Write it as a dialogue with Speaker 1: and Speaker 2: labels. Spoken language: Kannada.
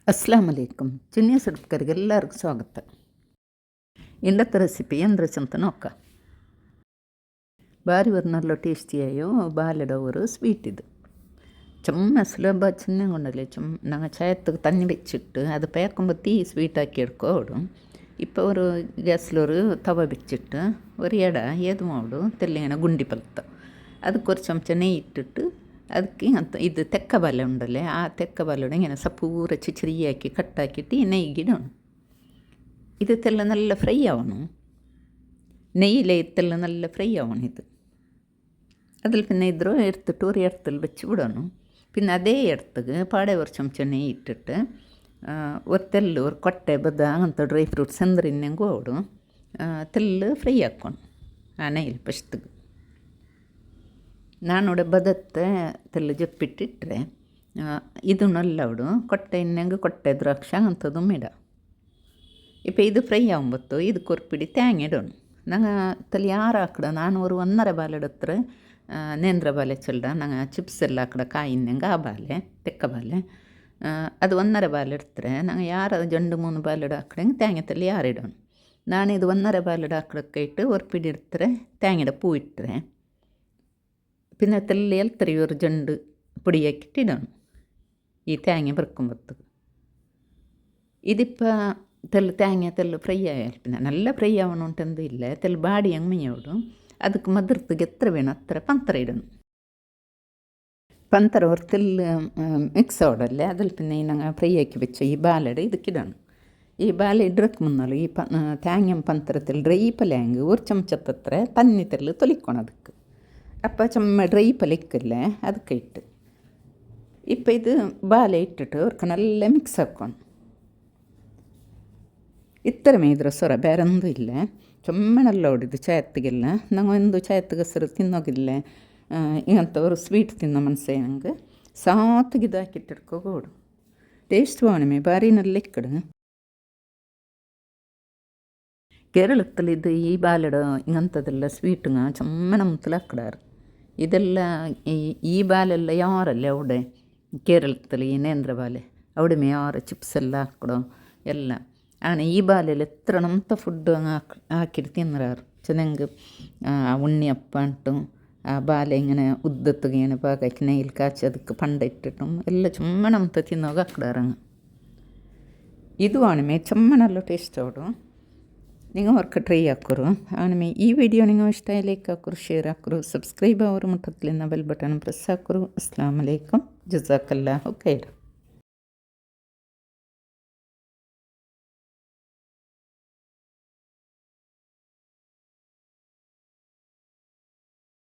Speaker 1: ಅಸ್ಲಾಂ ಅಲೈಕುಮ್. ಚಿನ್ನಿ ಸಡ್ಕರಿಗೆ ಎಲ್ಲರಿಗೂ ಸ್ವಾಗತ. ಇಂಡತ್ತ ರೆಸಿಪಿ ಎಂದ್ರೆ ಚಂತ ನೋಕ್ಕ ಬಾರಿ ವರ್ನಲ್ಲೋ ಟೇಸ್ಟಿಯಾಯೋ ಬಾಲೆಡವರು ಸ್ವೀಟ್ ಇದು ಚೊಮ್ಮ ಸುಲಭ ಚಿನ್ನಗೊಂಡಲ್ಲಿ ನಂಗೆ ಚಾಯತ್ತಿಗೆ ತಣ್ಣಿ ಬೆಚ್ಚಿಟ್ಟು ಅದು ಪೇಕೊಂಬತ್ತಿ ಸ್ವೀಟ್ ಹಾಕಿ ಇಡ್ಕೋಡು. இப்போ ஒரு கேஸில் ஒரு தவா வச்சுட்டு ஒரு எடை ஏது மாடு தெல்லையான குண்டி பழுத்த அதுக்கு ஒரு ಚಮಚ ನೆಯ್ಯಿ ಇಟ್ಟಿಟ್ಟು ಅದಕ್ಕೆ ಅಂತ ಇದು ತೆಕ್ಕ ಬಾಲೆ ಉಂಡಲ್ಲೇ ಆ ತೆಕ್ಕ ಬಾಲೆಡ ಇങ്ങനെ ಸಪೂರ ಚಿರಿಯಾಕಿ ಕಟ್ಟಾಕಿಟ್ಟು ನೆಯ್ಗಿಡೋಣ. ഇതെല്ലാം നല്ല ഫ്രൈ ആവണം, നെയ്യിലെത്തെല്ലാം നല്ല ഫ്രൈ ആവണം ഇത്. അതിൽ പിന്നെ ഇദ്രോ എടുത്തിട്ട് ഒരു ഇടത്തിൽ വെച്ച് വിടണം. പിന്നെ അതേ ഇടത്തേക്ക് പാടെ ഒരു ചമച്ച നെയ്യ് ഇട്ടിട്ട് ഒരു തെല്ല് ഒരു കൊಟ್ಟೆ ಬದ അങ്ങനത്തെ ಡ್ರೈ ಫ್ರೂಟ್ಸ್ ಎಂದ್ರಿನ್ನೆಂಗೂ ಅವಡು ತೆಲ್ಲು ಫ್ರೈ ಹಾಕ್ಕೊಂಡು ಆ ನೆಯ್ಯಲ್ಲಿ ಫಸ್ಟಿಗೆ ನಾನೋಡೆ ಬದತ್ತೆ ತೆಲ್ಲು ಜಪ್ಪಿಟ್ಟಿಟ್ರೆ ಇದು ನಲ್ಲ ಅವಡು ಕೊಟ್ಟೆ ಇನ್ನೆಂಗೆ ಕೊಟ್ಟೆ ದ್ರಾಕ್ಷ ಅಂಥದ್ದು ಮಿಡ. இப்போ ಇದು ಫ್ರೈ ಆಗುಂಬತ್ತು ಇದಕ್ಕೆ ஒரு பிடி தேங்காய் இடணும். நாங்கள் தெல் யார் ஆக்கட நான் ஒரு 1.5 ಬಾಲೆ எடுத்துற ನೇಂದ್ರ ಬಾಲೆ ಚೆಲ್ಡ ನಂಗೆ ಚಿಪ್ಸ್ ಎಲ್ಲ ಆಕಡ ಕಾಯಿನ್ನೆಂಗೆ ಆ ಬಾಲೆ ತೆಕ್ಕ ಬಾಲೆ ಅದು 1.5 ಬಾಲೆ ಇಡ್ತಾರೆ. ನಂಗೆ ಯಾರು ಜಂಡು 3 ಬಾಲೆ ಹಾಕಡೆಂಗೆ தேங்காய் ತೆಲ್ಲಿ ಯಾರು ಇಡೋಣ. ನಾನು ಇದು 1.5 ಬಾಲೆ ಹಾಕಡಕ್ಕೆ ಇಟ್ಟು ஒரு பிடி ಇಡ್ತಾರೆ தேங்காய் ಪೂ ಇಟ್ಟರೆ പിന്നെ തെല്ല് ಎಲ್ತರಿ ഒരു ಜಂಡು പൊടിയാക്കിയിട്ട് ഇടണം. ഈ തേങ്ങ പെറുക്കുമ്പത്ത് ഇതിപ്പോൾ തെല്ല് തേങ്ങ തെല്ല് ഫ്രൈ ആയാൽ പിന്നെ നല്ല ഫ്രൈ ആവണമെಂತಂದು ಇಲ್ಲ. തെല്ല് ಬಾಡಿ ಹಂಗೆ ಮೇಯೋಡು ಅದಕ್ಕೆ ಮದ್ರತಿಗೆ ಎತ್ತರ ಬೇണം ಹತ್ರ ಪಂತರ ಇಡணும். പന്തര ഒരു തെല്ല് മിക്സ് ആവടല്ലേ അതിൽ പിന്നെ ഞങ്ങൾ ഫ്രൈ ആക്കി വെച്ച ഈ ബാലയുടെ ഇതിക്കിടണം. ഈ ബാല ഇടಕ್ಕೆ മുന്നല്ല ഈ തേങ്ങ പന്തരത്തിൽ ಡ್ರೈ ಪಲ್ಯಾಂಗ್ ഒരു ಚಮಚತ್ತತ್ರ ತನ್ನಿ ತೆಲ್ಲು ತೊಲಿക്കണം ಅದಕ್ಕೆ അപ്പം ചമ്മ ಡ್ರೈ ಪಲ್ಯಕ್ಕಲ್ಲೇ ಅದಕ್ಕೆ ಇಟ್ಟು ഇപ്പം ഇത് ബാല ഇട്ടിട്ട് അവർക്ക് നല്ല മിക്സ് ആക്കണം. ಇತ್ತರಮೇ ಇದ್ರ ಸ್ವರ ಬೇರೊಂದು ಇಲ್ಲ ಚೊಮ್ಮನೆಲ್ಲ ಹೊಡಿದು ಚಾಯತ್ತಿಗೆಲ್ಲ ನಂಗೆ ಒಂದು ಚಾಯತ್ತಿಗೆ ಹೆಸರು ತಿನ್ನೋಗಿಲ್ಲ. ಇಂಥವ್ರು ಸ್ವೀಟ್ ತಿನ್ನೋ ಮನಸ್ಸೇ ನಂಗೆ ಸಾತಿಗೆ ಇದು ಹಾಕಿಟ್ಟಿಡ್ಕೋಗೋಡು ಟೇಸ್ಟ್ ಬಾಣಮೆ ಭಾರಿ നല്ല ಇಕ್ಕಡು. കേരളത്തിൽ ഇത് ഈ ബാലട ഇങ്ങനത്തതെല്ല സ്വീറ്റുങ്ങ ചമ്മന മുത്തല ಹಾಕಡಾರು. ಇದೆಲ್ಲ ಈ ಬಾಲೆಲ್ಲ ಯಾರಲ್ಲ അവിടെ കേരളത്തിൽ ಈ ನೇಂದ್ರ ಬಾಲೆ അവിടെ ಯಾರು ಚಿಪ್ಸ್ ಎಲ್ಲ ಹಾಕಡೋ ಎಲ್ಲ ആണ്. ഈ ബാലയിൽ എത്ര നമത്തെ ഫുഡ് ಹಾಕಿಟ್ಟು ತಿನ್ನರಾರು ಚೆನ್ನಾಗಿ ഉണ്ണിയപ്പ ಅಂಟು ಆ ಬಾಲೆ ഇങ്ങനെ ഉദ്ദത്തുക ഇങ്ങനെ പാകാക്കി നെയ്യിൽ കാച്ചി ಅದಕ್ಕೆ ಪಂಡ ಇಟ್ಟಿട്ടും ಎಲ್ಲ ചുമ്മ ನಮ್ತ ತಿನ್ನೋಗ ಹಾಕಡಾರಂಗ ಇದು ಆಣಮೆ ಚಮ್ಮನಲ್ಲ ಟೇಸ್ಟ್ ಅವಡು. നിങ്ങൾ അവർക്ക് ട്രൈ ആക്കുറു ആണമേ. ഈ വീഡിയോ നിങ്ങൾ ഇഷ്ടമായി like ആക്കുറു, share ആക്കുറു, subscribe ആവുറു, Muttathil bell button press ആക്കുറു. അസ്സലാമു അലൈക്കും. ജസാക്കല്ലാഹു ഖൈർ.